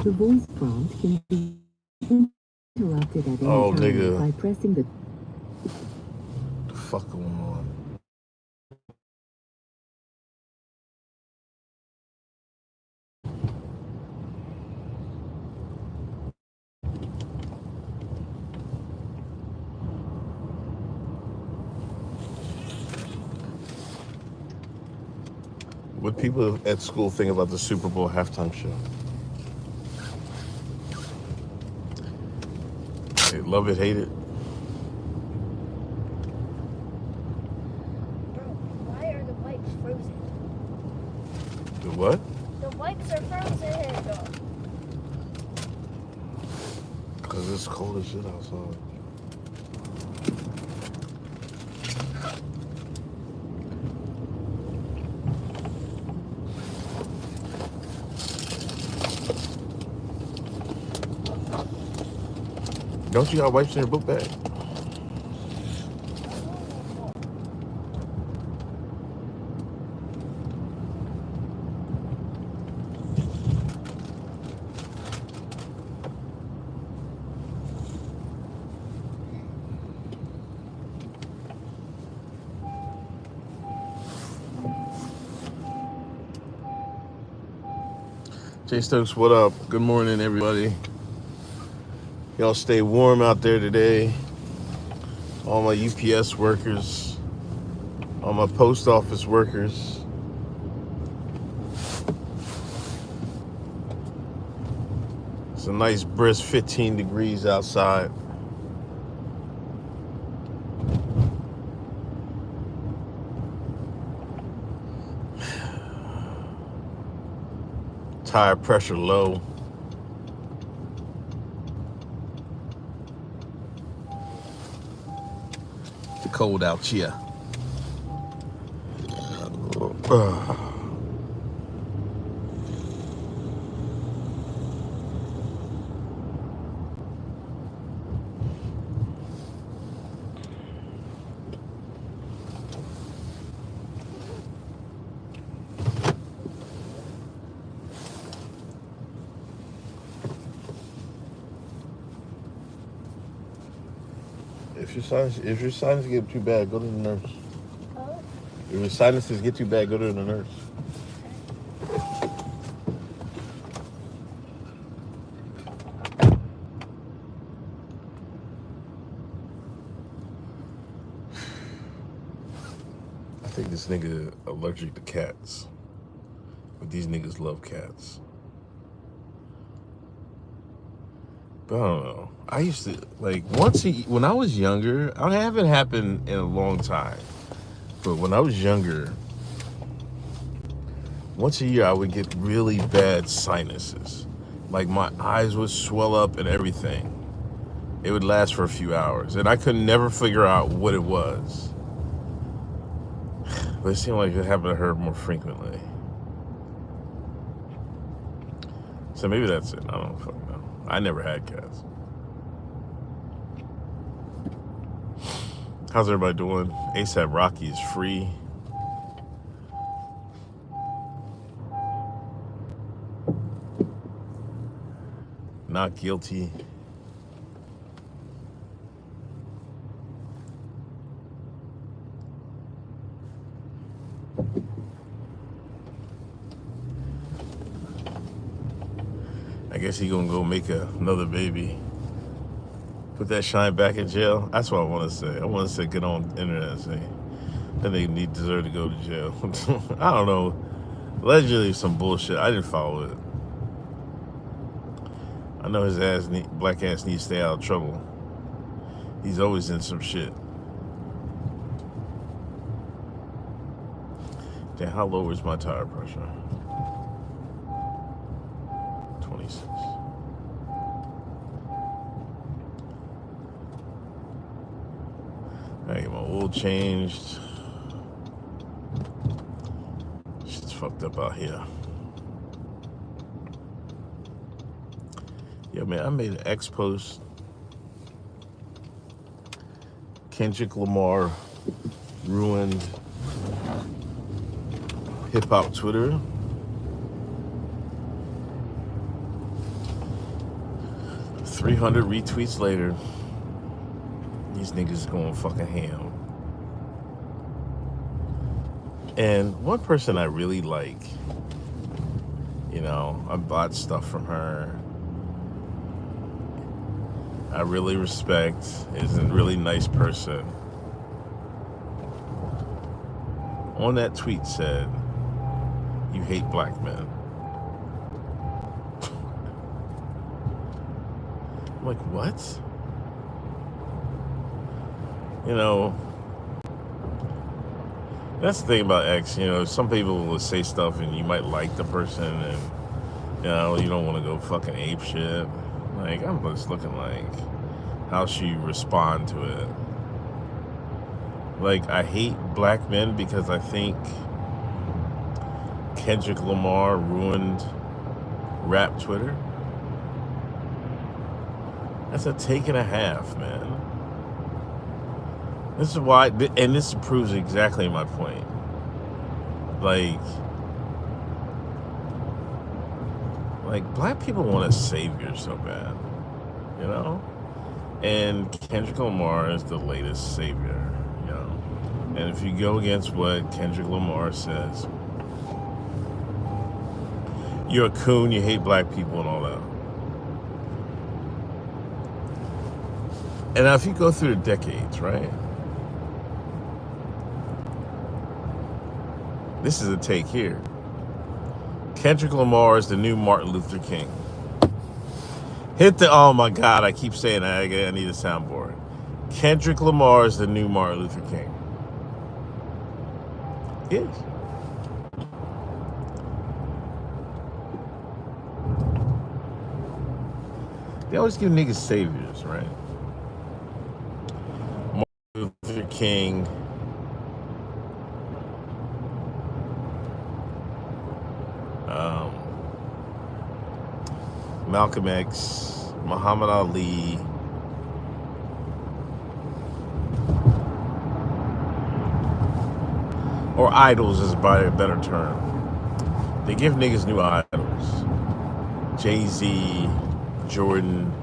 The voice prompt can be interrupted at any time nigga. by pressing the What the fuck going on? What people at school think about the Super Bowl halftime show? They love it, hate it. Bro, why are the wipes frozen? The what? The wipes are frozen. Because it's cold as shit outside. Don't you got wipes in your book bag? Jay Stokes, what up? Good morning, everybody. Y'all stay warm out there today. All my UPS workers, all my post office workers. It's a nice brisk 15 degrees outside. Tire pressure low. Cold out here. If your sinuses get too bad, go to the nurse. Oh. If your sinuses get too bad, go to the nurse. I think this nigga allergic to cats. But these niggas love cats. But I don't know. I used to, like, when I was younger, I haven't happened in a long time. But when I was younger, once a year I would get really bad sinuses. Like my eyes would swell up and everything. It would last for a few hours. And I could never figure out what it was. But it seemed like it happened to her more frequently. So maybe that's it. I don't fucking know. I never had cats. How's everybody doing? ASAP Rocky is free. Not guilty. I guess he gonna go make another baby. Put that shine back in jail. That's what I want to say. I want to say get on the internet and say that they deserve to go to jail. I don't know. Allegedly some bullshit. I didn't follow it. I know his black ass needs to stay out of trouble. He's always in some shit. Damn, how low is my tire pressure? 26. I get my oil changed. Shit's fucked up out here. Yeah, man, I made an X post. Kendrick Lamar ruined hip hop Twitter. 300 retweets later, these niggas going fucking ham. And one person I really like, you know, I bought stuff from her. I really respect, is a really nice person. On that tweet said, "You hate black men." I'm like, what? You know, that's the thing about X. You know, some people will say stuff and you might like the person and, you know, you don't want to go fucking ape shit. Like, I'm just looking like, how she respond to it? Like, I hate black men because I think Kendrick Lamar ruined rap Twitter. That's a take and a half, man. This is why, and this proves exactly my point. Like black people want a savior so bad, you know? And Kendrick Lamar is the latest savior, you know? And if you go against what Kendrick Lamar says, you're a coon, you hate black people and all that. And now if you go through the decades, right? This is a take here. Kendrick Lamar is the new Martin Luther King. Hit the, oh my God, I keep saying that, I need a soundboard. Kendrick Lamar is the new Martin Luther King. Yes. They always give niggas saviors, right? Martin Luther King. Malcolm X, Muhammad Ali, or idols is by a better term. They give niggas new idols. Jay-Z, Jordan.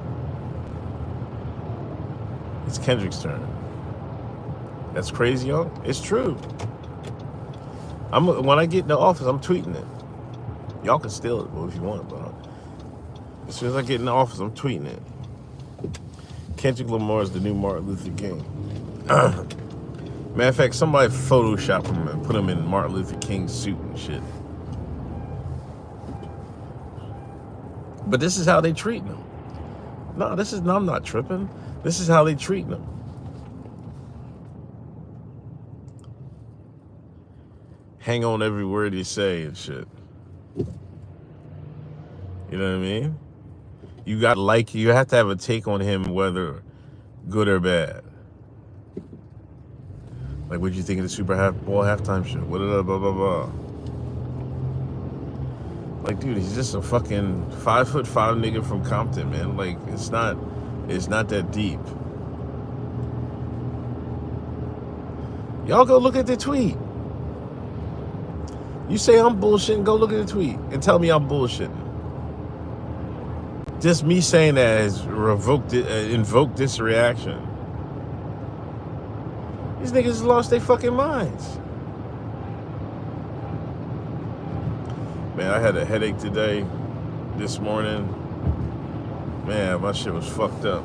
It's Kendrick's turn. That's crazy, y'all. It's true. When I get in the office, I'm tweeting it. Y'all can steal it if you want, but as soon as I get in the office, I'm tweeting it. Kendrick Lamar is the new Martin Luther King. Matter of fact, somebody photoshopped him and put him in Martin Luther King's suit and shit. But this is how they treat him. No, I'm not tripping. This is how they treat him. Hang on every word he say and shit. You know what I mean? You have to have a take on him, whether good or bad. Like, what'd you think of the Super Bowl halftime show? What blah blah blah. Like, dude, he's just a fucking 5'5" nigga from Compton, man. Like, it's not that deep. Y'all go look at the tweet. You say I'm bullshitting, go look at the tweet and tell me I'm bullshitting. Just me saying that has invoked this reaction. These niggas lost their fucking minds. Man, I had a headache today, this morning. Man, my shit was fucked up.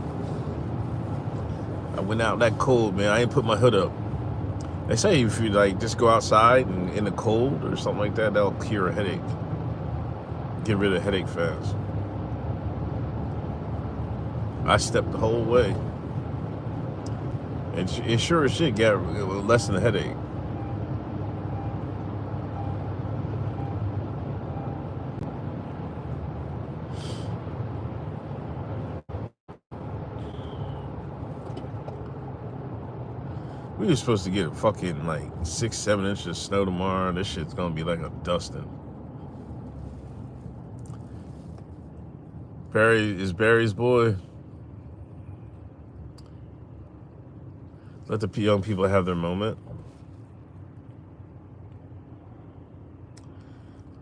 I went out that cold, man. I ain't put my hood up. They say if you like just go outside and in the cold or something like that, that'll cure a headache. Get rid of headache fast. I stepped the whole way. And it sure as shit got less than a headache. We were supposed to get fucking like 6-7 inches of snow tomorrow. This shit's gonna be like a dusting. Barry's boy. Let the young people have their moment.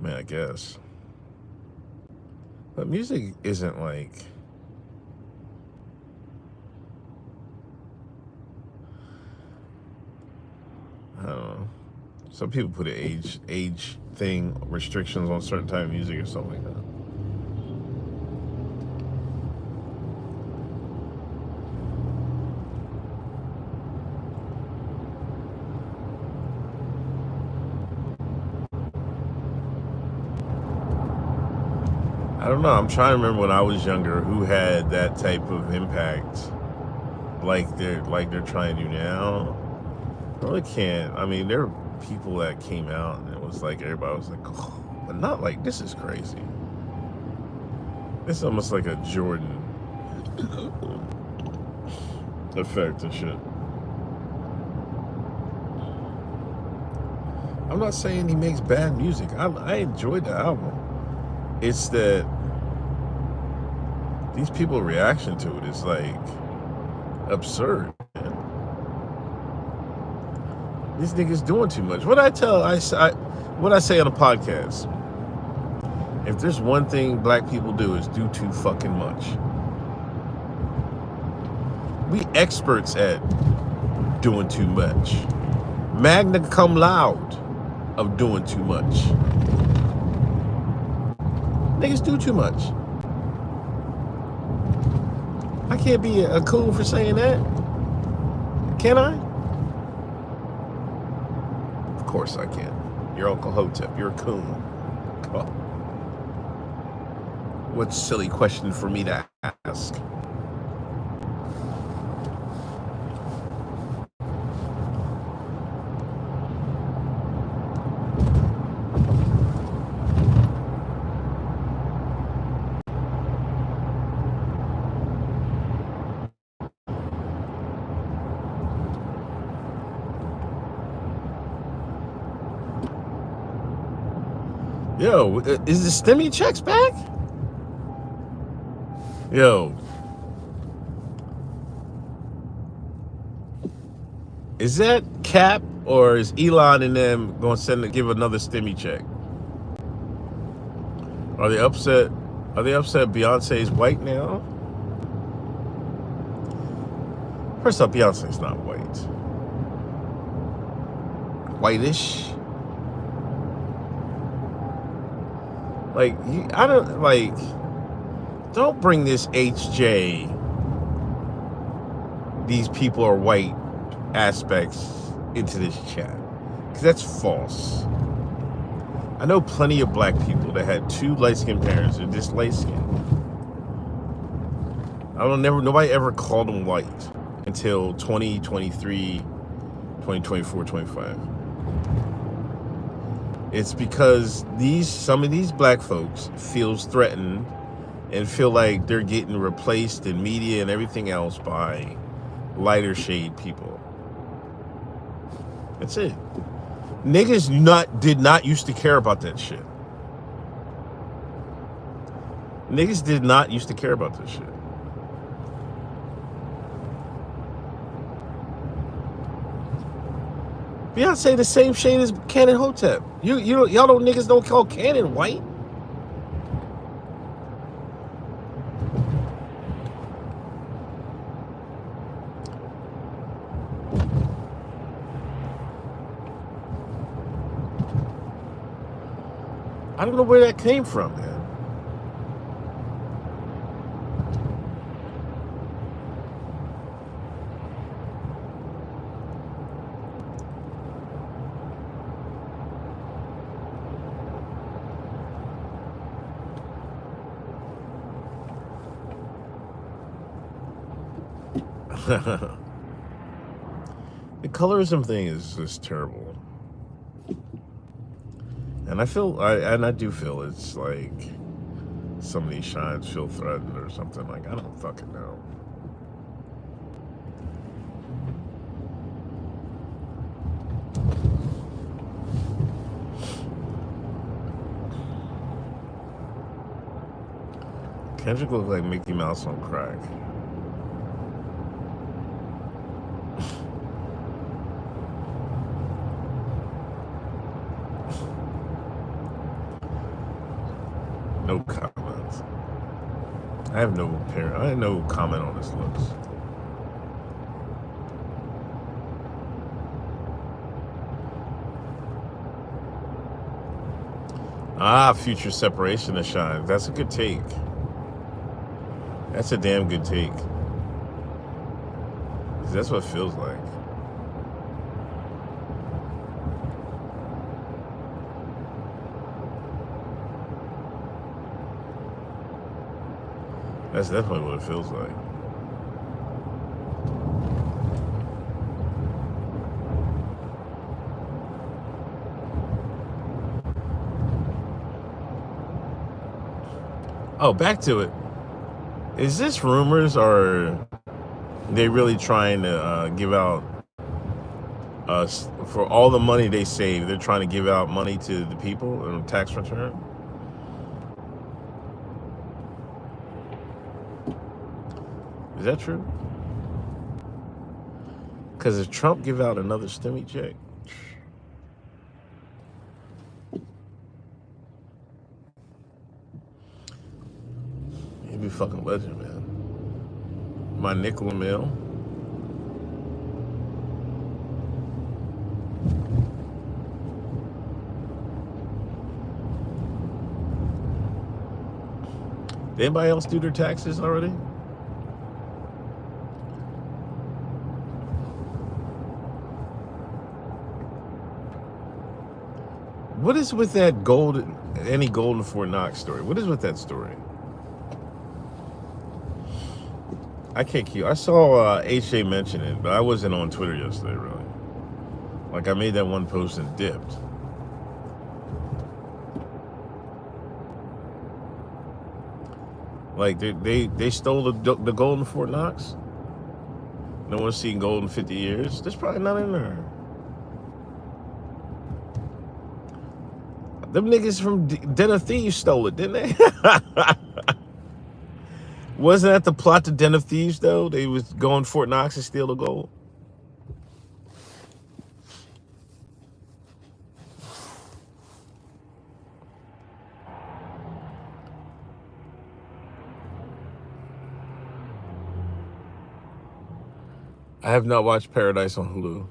Man, I guess. But music isn't like... Some people put an age thing, restrictions on certain type of music or something like that. I don't know. I'm trying to remember when I was younger who had that type of impact, like they're trying to do now. I really can't. I mean, there are people that came out and it was like everybody was like, oh, but not like this is crazy. It's almost like a Jordan effect and shit. I'm not saying he makes bad music. I enjoyed the album. It's that these people's reaction to it is like absurd, man. These niggas doing too much. What I say on the podcast, if there's one thing black people do is do too fucking much. We experts at doing too much. Magna cum laude of doing too much. Niggas do too much. I can't be a coon for saying that. Can I? Of course I can. You're Uncle Hotep. You're a coon. Oh. What silly question for me to ask? Yo, is the stimmy checks back? Yo. Is that cap or is Elon and them going to give another stimmy check? Are they upset? Are they upset Beyonce's white now? First up, Beyonce's not white. Whitish. Like, don't bring this HJ, these people are white aspects into this chat. Because that's false. I know plenty of black people that had two light-skinned parents and just light-skinned. Nobody ever called them white until 2023, 2024, 25. It's because some of these black folks feels threatened and feel like they're getting replaced in media and everything else by lighter shade people. That's it. Niggas did not used to care about that shit. Niggas did not used to care about this shit. Beyonce the same shade as Cannon Hotep. Y'all niggas don't call Cannon white. I don't know where that came from, man. The colorism thing is just terrible. And I do feel it's like some of these shines feel threatened or something. Like, I don't fucking know. Kendrick looks like Mickey Mouse on crack. No comments. I have no comment on his looks. Future separation of shine. That's a good take. That's a damn good take. 'Cause that's what it feels like. That's definitely what it feels like. Oh, back to it. Is this rumors or they really trying to give out for all the money they save? They're trying to give out money to the people in a tax return. Is that true? Because if Trump give out another stimmy check, he'd be fucking legend, man. My nickel and mill. Did anybody else do their taxes already? What is with that any golden Fort Knox story? What is with that story? I can't keep. I saw HA mention it, but I wasn't on Twitter yesterday, really. Like, I made that one post and dipped. Like, they stole the gold in Fort Knox? No one's seen gold in 50 years? There's probably none in there. Them niggas from Den of Thieves stole it, didn't they? Wasn't that the plot to Den of Thieves, though? They was going to Fort Knox and steal the gold? I have not watched Paradise on Hulu.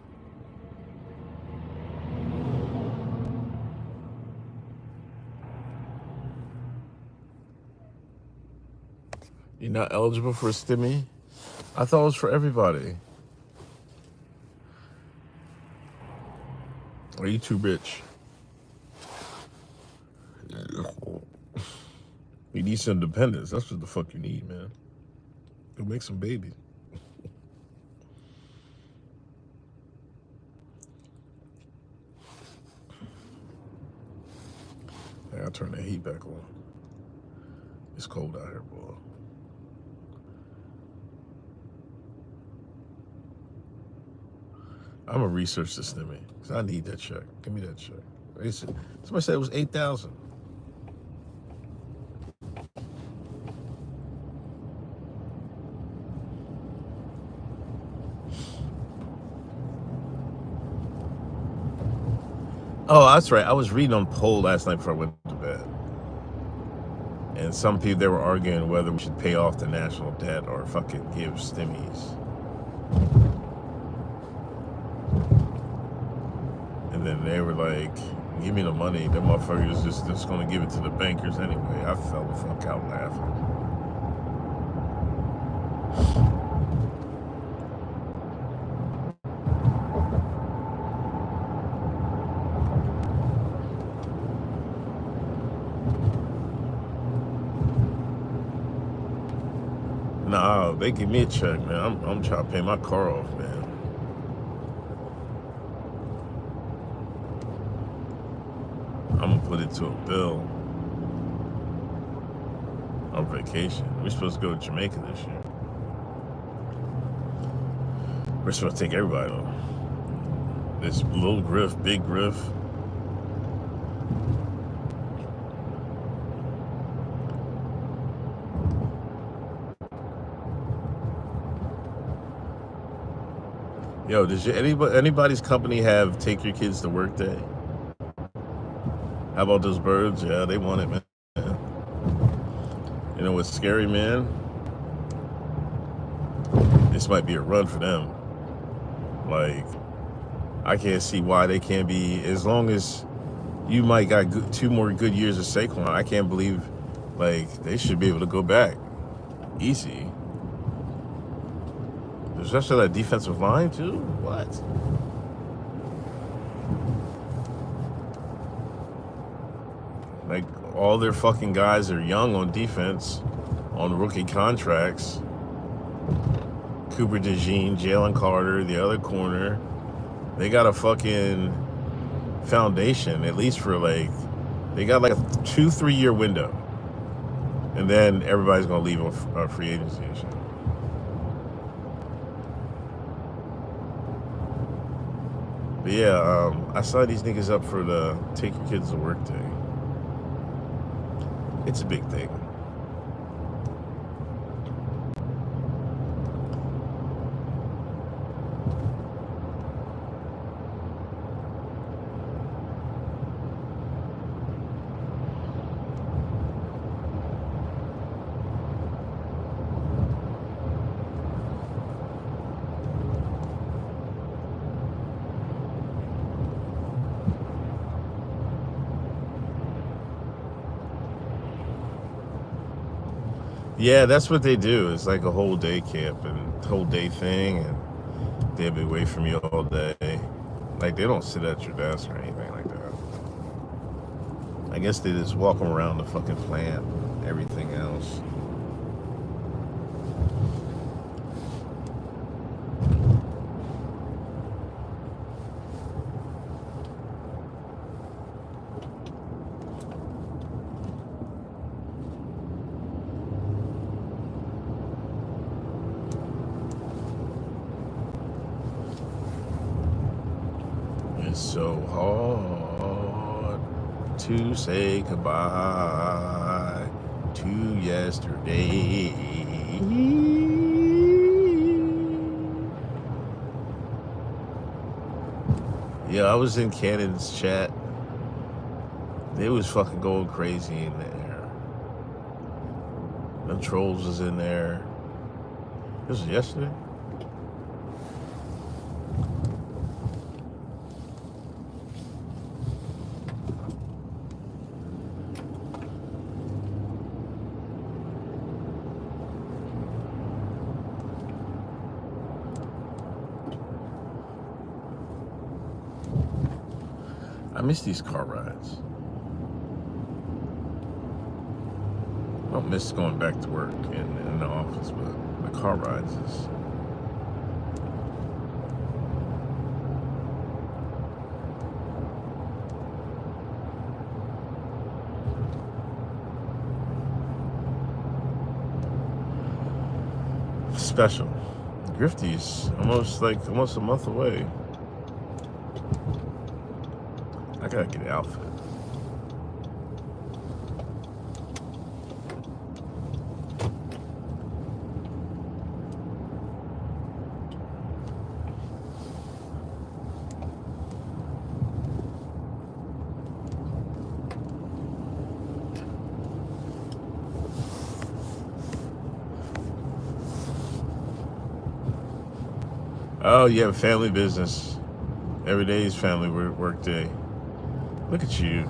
You're not eligible for a stimmy? I thought it was for everybody. Are you too rich? You need some independence. That's what the fuck you need, man. Go make some babies. I gotta turn that heat back on. It's cold out here, boy. I'm gonna research this stimmy because I need that check. Give me that check. Somebody said it was 8,000. Oh, that's right. I was reading on poll last night before I went to bed. And some people, they were arguing whether we should pay off the national debt or fucking give stimmies. And then they were like, give me the money. Them motherfuckers just gonna give it to the bankers anyway. I fell the fuck out laughing. Nah, they give me a check, man. I'm trying to pay my car off, man. I'm gonna put it to a bill. On vacation. We're supposed to go to Jamaica this year. We're supposed to take everybody on. This little Griff, big Griff. Yo, does anybody's company have take your kids to work day? How about those birds? Yeah, they want it, man. You know what's scary, man? This might be a run for them. Like, I can't see why they can't be, as long as you might got 2 more good years of Saquon. I can't believe, like, they should be able to go back easy. Especially that defensive line too. What? Like, all their fucking guys are young on defense, on rookie contracts. Cooper DeJean, Jalen Carter, the other corner. They got a fucking foundation, at least for like, they got like a 2-3 year window. And then everybody's gonna leave on free agency and shit. But yeah, I saw these niggas up for the Take Your Kids to Work Day. It's a big thing. Yeah, that's what they do. It's like a whole day camp and whole day thing, and they'll be away from you all day. Like, they don't sit at your desk or anything like that. I guess they just walk them around the fucking plant, everything else. It's so hard to say goodbye to yesterday. Yeah, I was in Cannon's chat. They was fucking going crazy in there. Them trolls was in there. This was yesterday. I miss these car rides. I don't miss going back to work in the office, but the car rides is... special. Grifty's almost a month away. I gotta get an outfit. Oh, you have a family business. Every day is family work day. Look at you.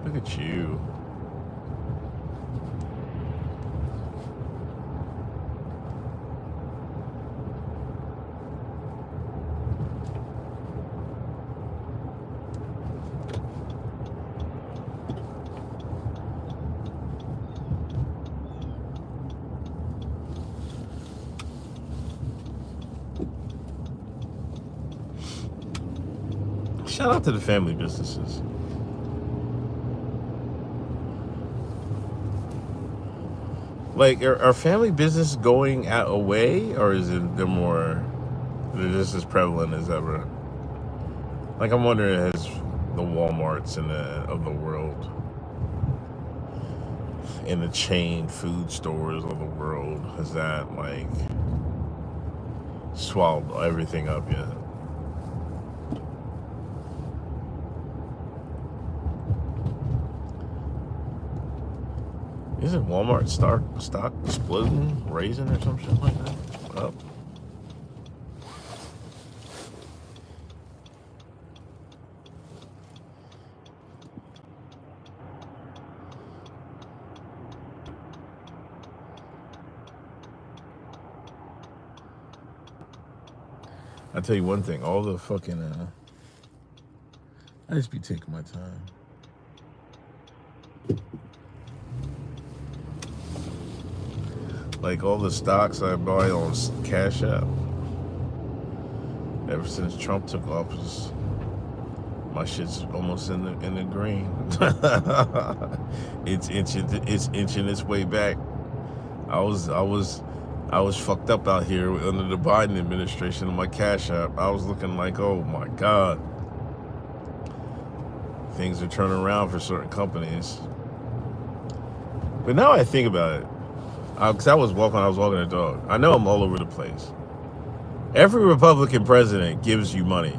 Look at you. Shout out to the family businesses. Like, are family business going away, or is it they're just as prevalent as ever? Like, I'm wondering, has the Walmarts of the world, and the chain food stores of the world, has that like swallowed everything up yet? Isn't Walmart stock exploding, raising, or some shit like that? Up. I tell you one thing, all the fucking I just be taking my time. Like all the stocks I buy on Cash App. Ever since Trump took office, my shit's almost in the green. It's inching its way back. I was fucked up out here under the Biden administration on my Cash App. I was looking like, oh my God. Things are turning around for certain companies. But now I think about it, because I was walking a dog. I know I'm all over the place. Every Republican president gives you money,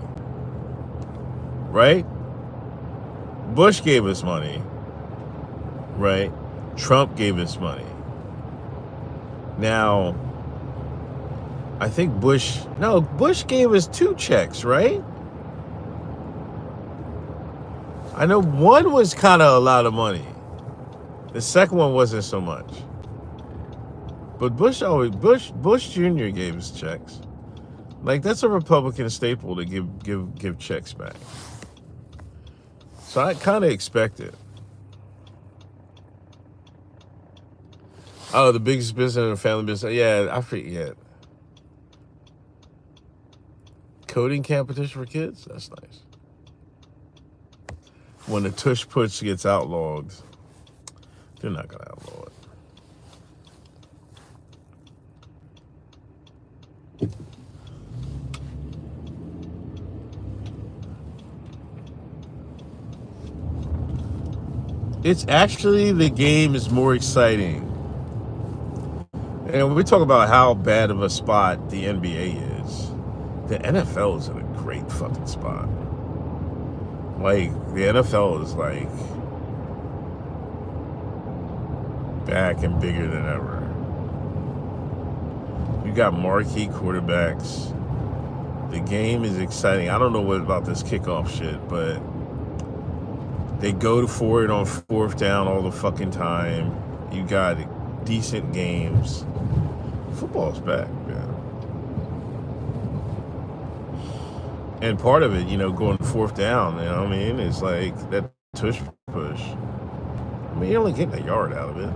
right? Bush gave us money, right? Trump gave us money. Now, I think Bush gave us 2 checks, right? I know one was kind of a lot of money. The second one wasn't so much. But Bush Jr. gave us checks. Like, that's a Republican staple to give checks back. So I kind of expect it. Oh, the biggest business and family business. Yeah, I forget. Coding competition for kids? That's nice. When the tush push gets outlawed, they're not going to outlaw it. It's actually, the game is more exciting. And when we talk about how bad of a spot the NBA is, the NFL is in a great fucking spot. Like, the NFL is like back and bigger than ever. You got marquee quarterbacks. The game is exciting. I don't know what about this kickoff shit, but they go for it on 4th down all the fucking time. You got decent games. Football's back, man. And part of it, going 4th down, you know what I mean? It's like that tush push. I mean, you're only getting a yard out of it.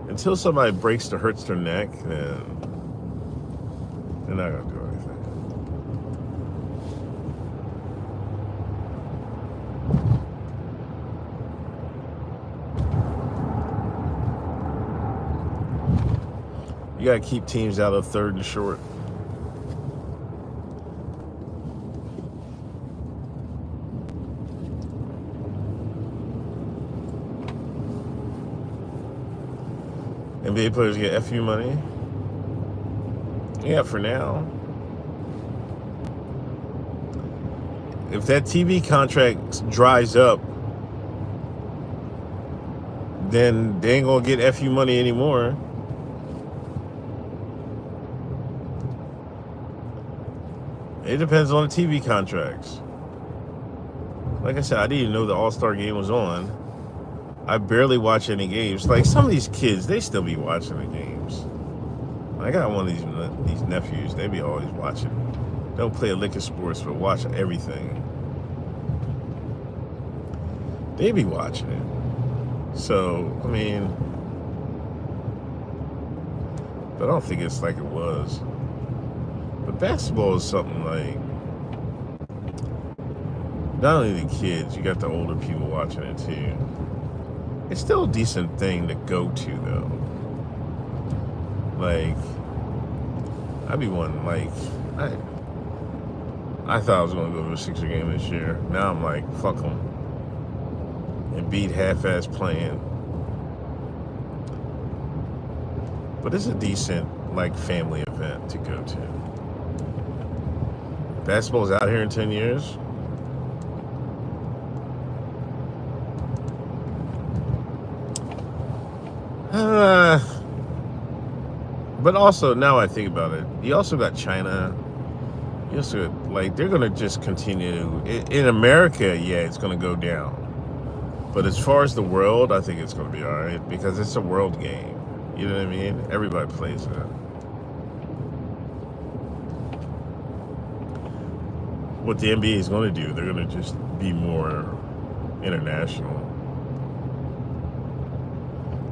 Until somebody breaks or hurts their neck, then they're not going to do anything. You got to keep teams out of 3rd and short. NBA players get FU money. Yeah, for now. If that TV contract dries up, then they ain't gonna get FU money anymore. It depends on the TV contracts. Like I said, I didn't even know the All-Star game was on. I barely watch any games. Like, some of these kids, they still be watching the games. I got one of these nephews. They be always watching. Don't play a lick of sports, but watch everything. They be watching it. So, I mean, but I don't think it's like it was. But basketball is something like, not only the kids, you got the older people watching it too. It's still a decent thing to go to, though. Like, I'd be one, like, I thought I was going to go to a Sixer game this year. Now I'm like, fuck them. And beat half-ass playing. But it's a decent, like, family event to go to. Basketball's out here in 10 years. But also, now I think about it, you also got China. You also got, like, they're going to just continue. In America, yeah, it's going to go down. But as far as the world, I think it's going to be all right because it's a world game. You know what I mean? Everybody plays it. What the NBA is going to do, they're going to just be more international.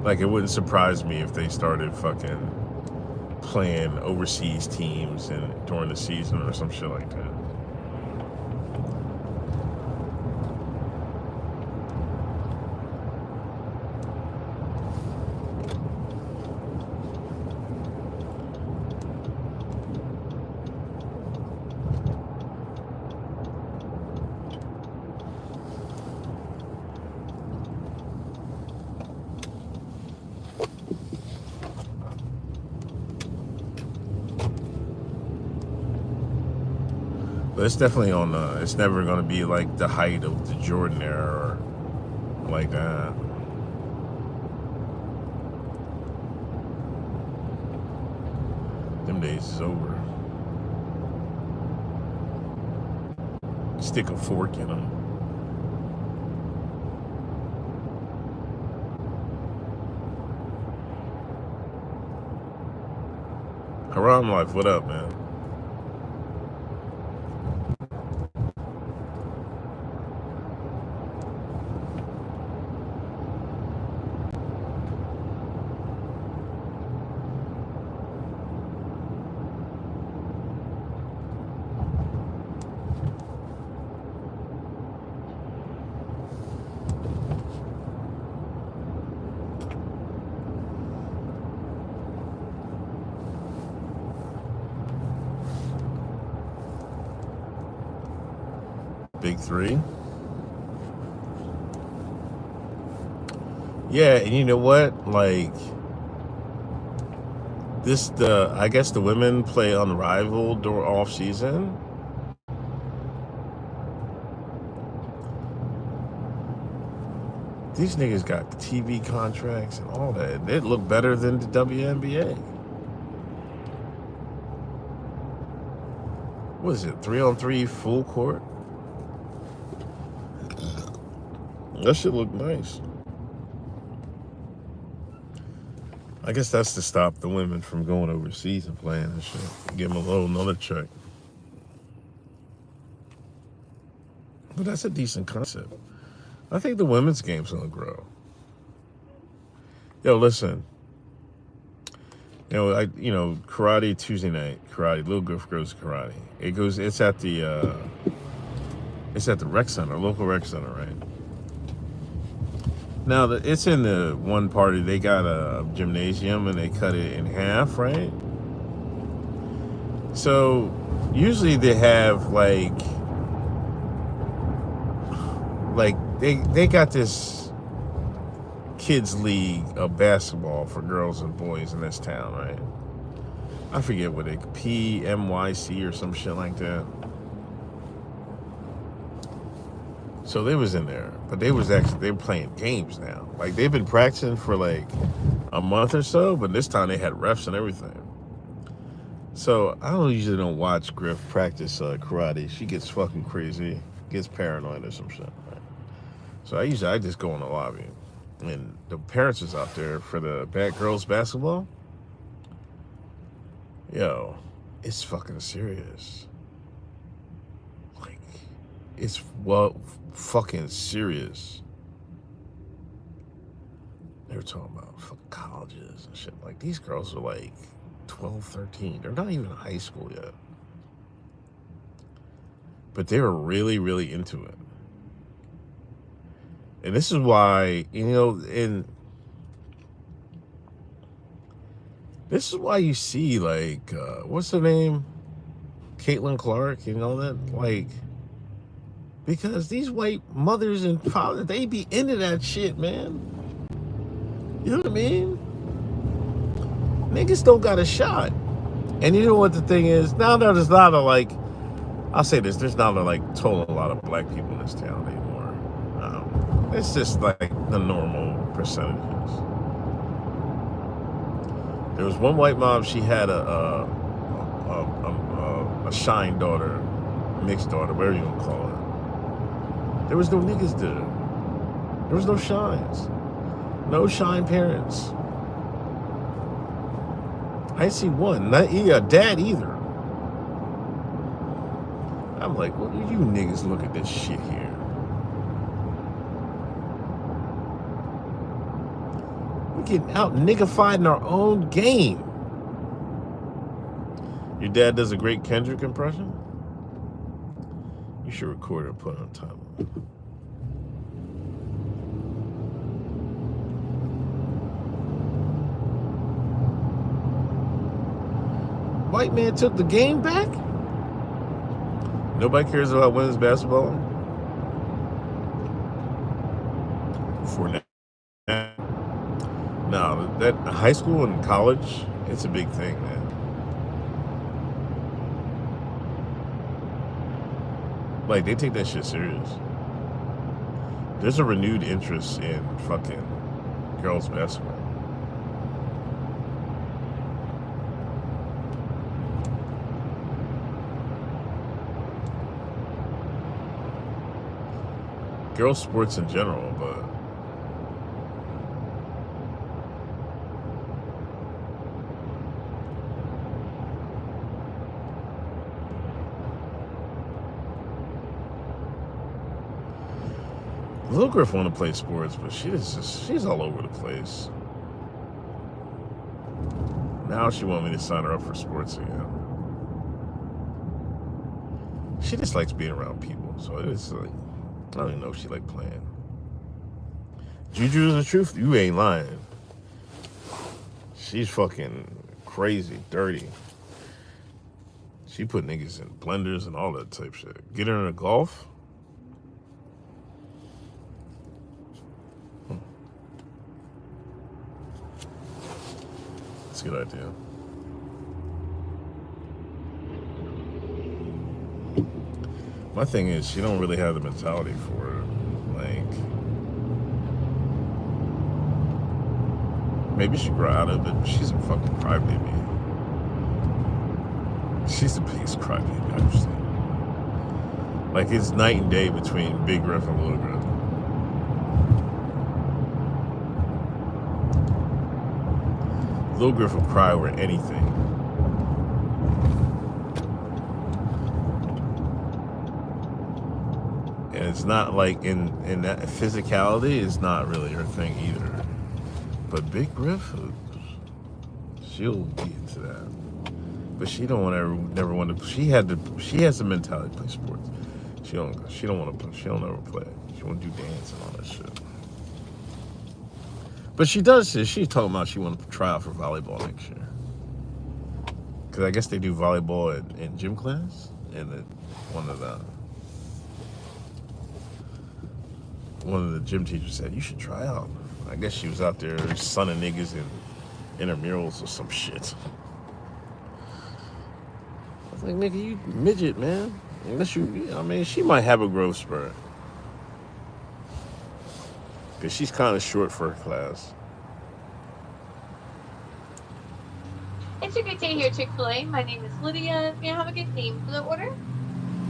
Like, it wouldn't surprise me if they started fucking playing overseas teams and during the season or some shit like that. But it's definitely on. It's never going to be like the height of the Jordan era or like that. Them days is over. Stick a fork in them. Haram Life, what up, man? Big three. Yeah, and you know what? Like this, I guess the women play Unrivaled during off season. These niggas got TV contracts and all that. They look better than the WNBA. What is it? 3-on-3 full court? That shit look nice. I guess that's to stop the women from going overseas and playing and shit. Give them another check. But that's a decent concept. I think the women's game's gonna grow. Yo, listen. Karate Tuesday night. Karate. Little Griff goes to karate. It's at the rec center, local rec center, right? Now, it's in the one party. They got a gymnasium and they cut it in half, right? So, usually they have like they got this kids league of basketball for girls and boys in this town, right? I forget what PMYC or some shit like that. So they was in there, but they were playing games now. Like they've been practicing for like a month or so, but this time they had refs and everything. So I usually don't watch Griff practice karate. She gets fucking crazy, gets paranoid or some shit. Right? So I just go in the lobby, and the parents is out there for the girls basketball. Yo, it's fucking serious. Like, it's fucking serious. They were talking about fucking colleges and shit. Like, these girls are like 12, 13. They're not even in high school yet. But they were really, really into it. And this is why, this is why you see, like, what's her name? Caitlin Clark, that? Like, because these white mothers and fathers, they be into that shit, man. You know what I mean? Niggas don't got a shot. And you know what the thing is? Now there's not I'll say this, there's not a lot of black people in this town anymore. It's just like the normal percentages. There was one white mom, she had a shine daughter, mixed daughter, whatever you want to call it. There was no niggas there. There was no shines. No shine parents. I didn't see one. Not dad either. I'm like, what do you niggas look at this shit here? We're getting out niggified in our own game. Your dad does a great Kendrick impression? You should record it and put it on timeline. White man took the game back? Nobody cares about women's basketball? For now. No, that high school and college, it's a big thing, man. Like, they take that shit serious. There's a renewed interest in fucking girls' basketball. Girls' sports in general, but Little Griff want to play sports, but she's all over the place. Now she want me to sign her up for sports again. She just likes being around people, so it's like, I don't even know if she like playing. Juju is the truth. You ain't lying. She's fucking crazy, dirty. She put niggas in blenders and all that type shit. Get her in a golf. That's a good idea. My thing is, she don't really have the mentality for it. Like, maybe she grew out of it, but she's a fucking crybaby. She's the biggest crybaby I've seen. Like, it's night and day between Big Griff and Little Griff. Little Griff will cry over anything. And it's not like in that physicality is not really her thing either. But Big Griff, she'll be into that. But she never want to. She has the mentality to play sports. She don't want to play. She'll never play. She want to do dance and all that shit. But she does. She's talking about she want to try out for volleyball next year. Because I guess they do volleyball in gym class, and one of the gym teachers said you should try out. I guess she was out there sunning niggas in intramurals or some shit. I was like, nigga, you midget, man. Unless she might have a growth spurt. Because she's kind of short for her class. It's a good day here, Chick-fil-A. My name is Lydia. May I have a good name for the order?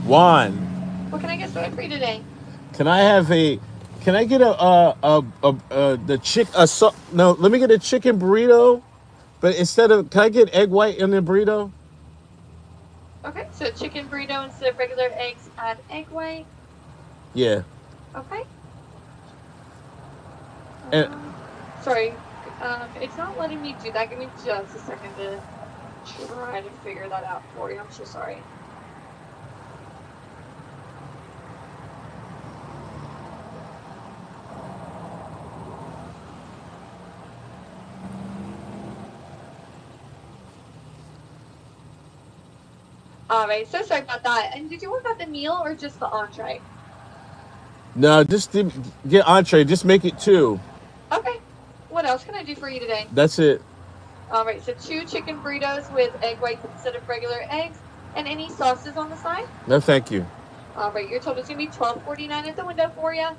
Juan. What can I get started for you today? Can I get let me get a chicken burrito, but can I get egg white in the burrito? Okay, so chicken burrito instead of regular eggs, add egg white. Yeah. Okay. And Sorry, it's not letting me do that. Give me just a second to try to figure that out for you. I'm so sorry. Alright, so sorry about that. And did you want that the meal or just the entree? no, just get entree. Just make it 2. Okay. What else can I do for you today? That's it. Alright, so 2 chicken burritos with egg whites instead of regular eggs. And any sauces on the side? No, thank you. Alright, your total's gonna be $12.49 at the window for you.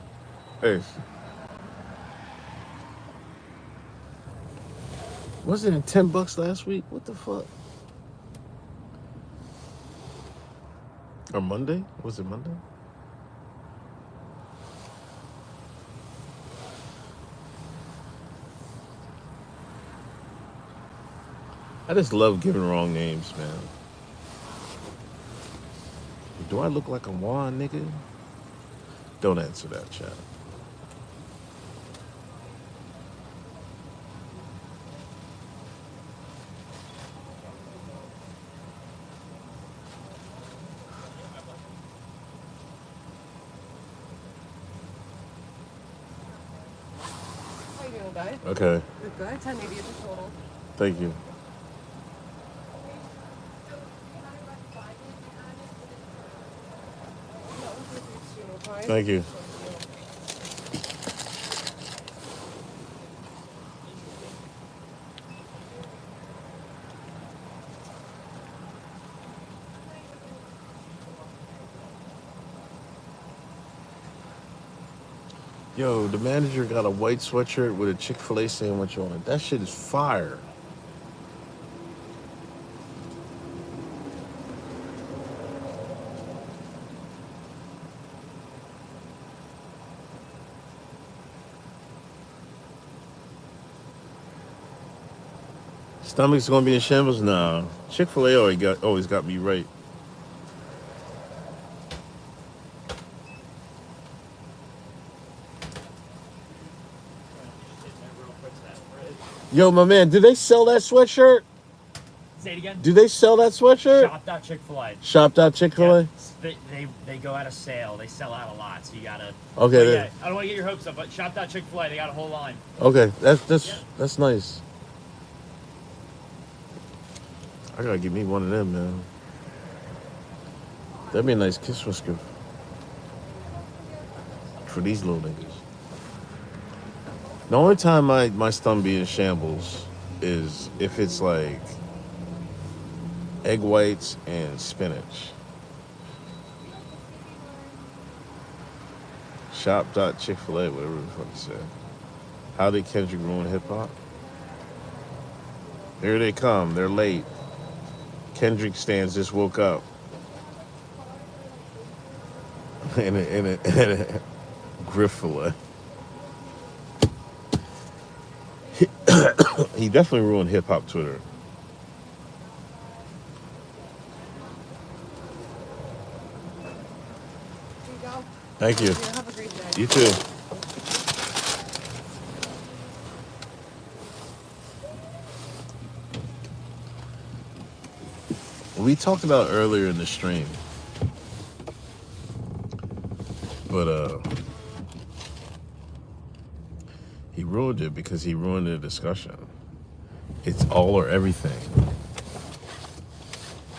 Hey. Wasn't it $10 last week? What the fuck? Or Monday? Was it Monday? I just love giving wrong names, man. Do I look like a Juan, nigga? Don't answer that, chat. How you doing, guys? Okay, Good, good. 1080 is the total. thank you. Thank you. Yo, the manager got a white sweatshirt with a Chick-fil-A sandwich on it. That shit is fire. Stomach's gonna be in shambles now. Chick-fil-A always got me right. Yo, my man, do they sell that sweatshirt? Say it again. Do they sell that sweatshirt? Shop.Chick-fil-A. Shop.Chick-fil-A? Yeah, they go out of sale. They sell out a lot, so you gotta. Okay. But yeah, I don't want to get your hopes up, but Shop.Chick-fil-A, they got a whole line. Okay, that's nice. I gotta give me one of them, man. That'd be a nice Christmas gift for these little niggas. The only time my stomach be in shambles is if it's like egg whites and spinach. Shop.Chick-fil-A, whatever the fuck it said. How did Kendrick ruin hip hop? Here they come. They're late. Kendrick stands just woke up. in a griff fillet. He definitely ruined hip hop Twitter. Here you go. Thank you. Yeah, have a great day. You too. We talked about earlier in the stream, but he ruined it because he ruined the discussion. It's all or everything.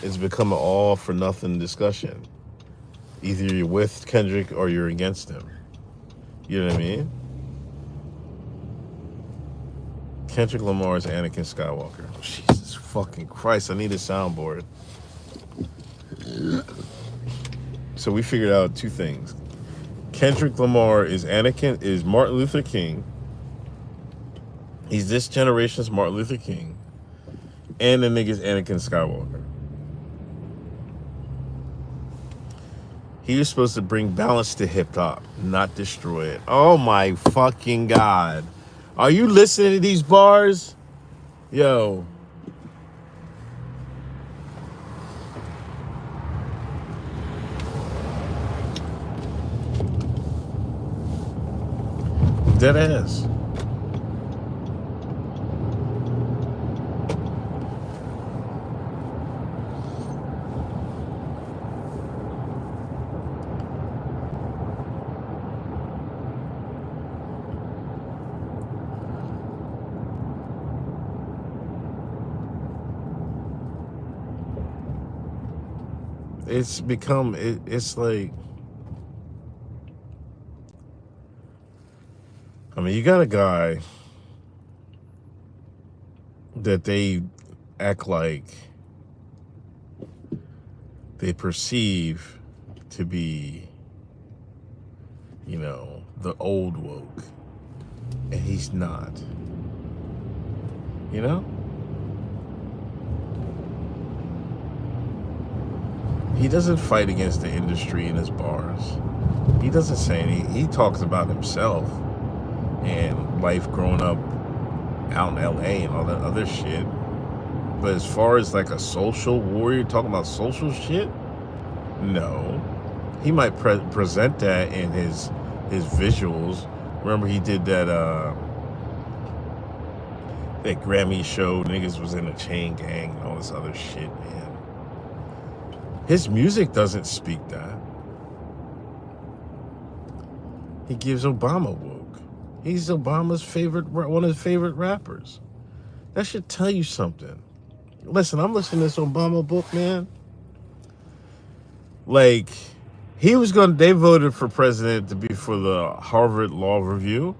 It's become an all for nothing discussion. Either you're with Kendrick or you're against him. You know what I mean? Kendrick Lamar is Anakin Skywalker. Jesus fucking Christ, I need a soundboard. So we figured out two things. Kendrick Lamar is Martin Luther King. He's this generation's Martin Luther King. And the nigga's Anakin Skywalker. He was supposed to bring balance to hip hop, not destroy it. Oh my fucking God. Are you listening to these bars? Yo. Dead ass. It's become, it's like, I mean, you got a guy that they act like they perceive to be, you know, the old woke, and he's not, you know? He doesn't fight against the industry in his bars. He doesn't say anything. He talks about himself and life growing up out in LA and all that other shit. But as far as like a social warrior talking about social shit, no. He might present that in his visuals. Remember he did that Grammy show, niggas was in a chain gang and all this other shit, man. His music doesn't speak that. He gives Obama woke. He's Obama's one of his favorite rappers. That should tell you something. Listen, I'm listening to this Obama book, man. Like, they voted for president to be for the Harvard Law Review.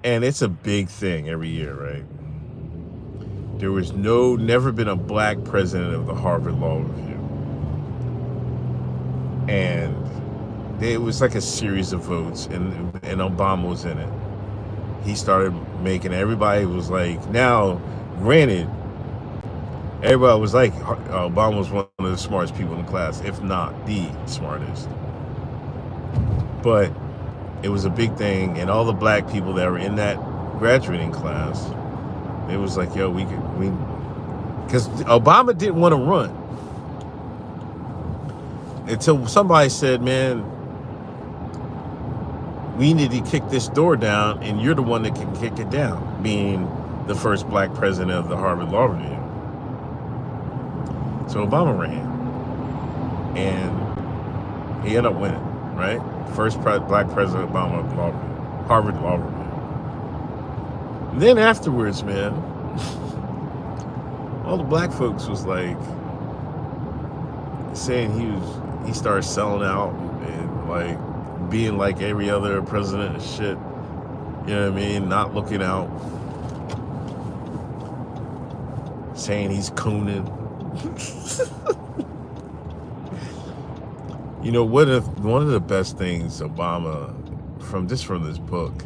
And it's a big thing every year, right? There was never been a black president of the Harvard Law Review. And it was like a series of votes, and Obama was in it. He started making, everybody was like, now, granted, everybody was like, Obama was one of the smartest people in the class, if not the smartest. But it was a big thing, and all the black people that were in that graduating class, it was like, yo, because Obama didn't want to run. Until somebody said, man, we need to kick this door down, and you're the one that can kick it down, being the first black president of the Harvard Law Review. So Obama ran, and he ended up winning, right? First black president of Harvard Law Review. And then afterwards, man, all the black folks was like saying he started selling out and like being like every other president and shit. You know what I mean? Not looking out. Saying he's cooning. You know, one of the best things Obama, from this book,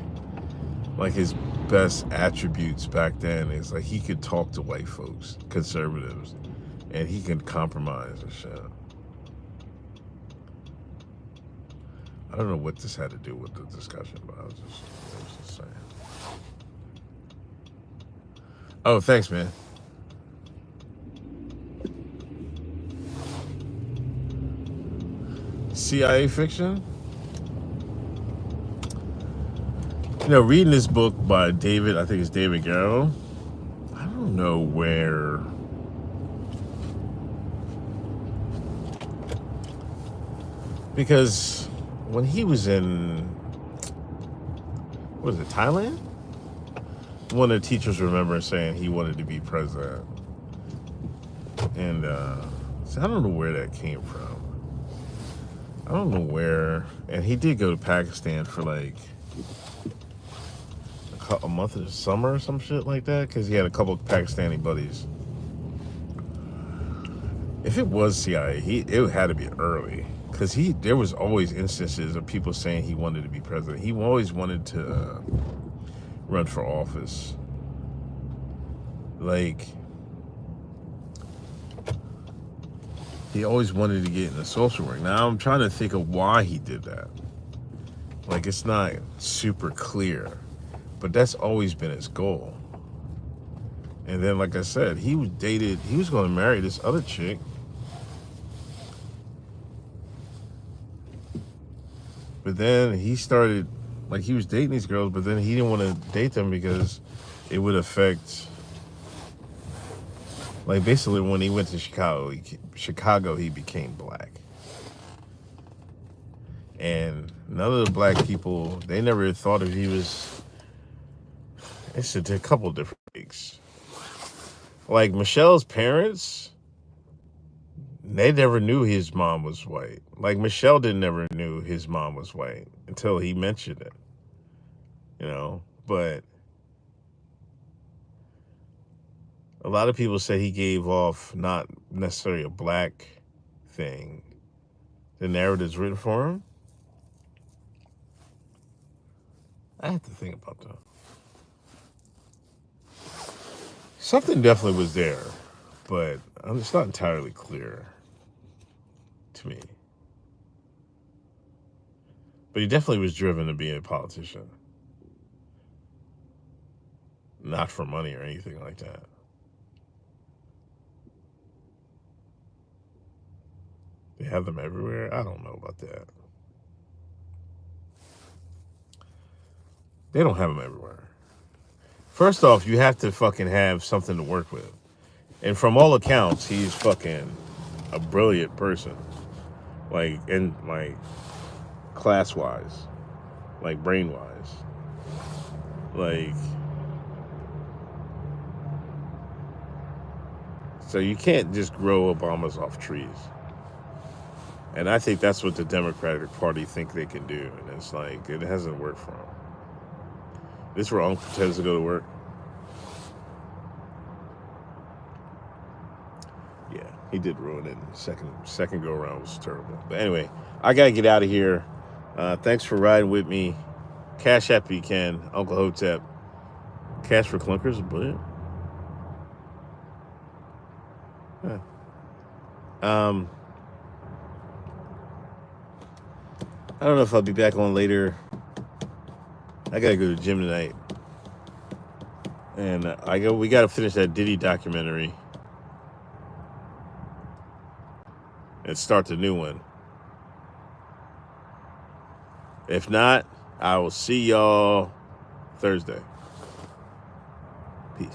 like his best attributes back then is like he could talk to white folks, conservatives, and he can compromise and shit. I don't know what this had to do with the discussion, but I was just saying. Oh, thanks, man. CIA fiction? You know, reading this book by David, I think it's David Garrow. I don't know where. Because when he was in, what was it, Thailand? One of the teachers remember saying he wanted to be president. And so I don't know where that came from. I don't know where. And he did go to Pakistan for like a month of the summer or some shit like that, because he had a couple of Pakistani buddies. If it was CIA, it had to be early. Because there was always instances of people saying he wanted to be president. He always wanted to run for office. Like, he always wanted to get into social work. Now I'm trying to think of why he did that. Like, it's not super clear, but that's always been his goal. And then, like I said, he was going to marry this other chick. But then he started, like, he was dating these girls, but then he didn't want to date them because it would affect, like, basically when he went to Chicago, he became black. And none of the black people, they never thought of he was, it's a couple different things. Like, Michelle's parents, they never knew his mom was white. Like, Michelle never knew his mom was white until he mentioned it. You know? But a lot of people say he gave off not necessarily a black thing. The narrative's written for him. I have to think about that. Something definitely was there, but it's not entirely clear to me. But he definitely was driven to be a politician. Not for money or anything like that. They have them everywhere? I don't know about that. They don't have them everywhere. First off, you have to fucking have something to work with. And from all accounts, he's fucking a brilliant person. Like, and like, class-wise. Like, brain-wise. Like, so you can't just grow Obamas off trees. And I think that's what the Democratic Party think they can do. And it's like, it hasn't worked for them. This is where Uncle tends to go to work. Yeah, he did ruin it. Second go around was terrible. But anyway, I gotta get out of here. Thanks for riding with me. Cash App you can, Uncle Hotep. Cash for Clunkers is brilliant. Yeah. I don't know if I'll be back on later. I gotta go to the gym tonight, and we gotta finish that Diddy documentary and start the new one. If not, I will see y'all Thursday. Peace.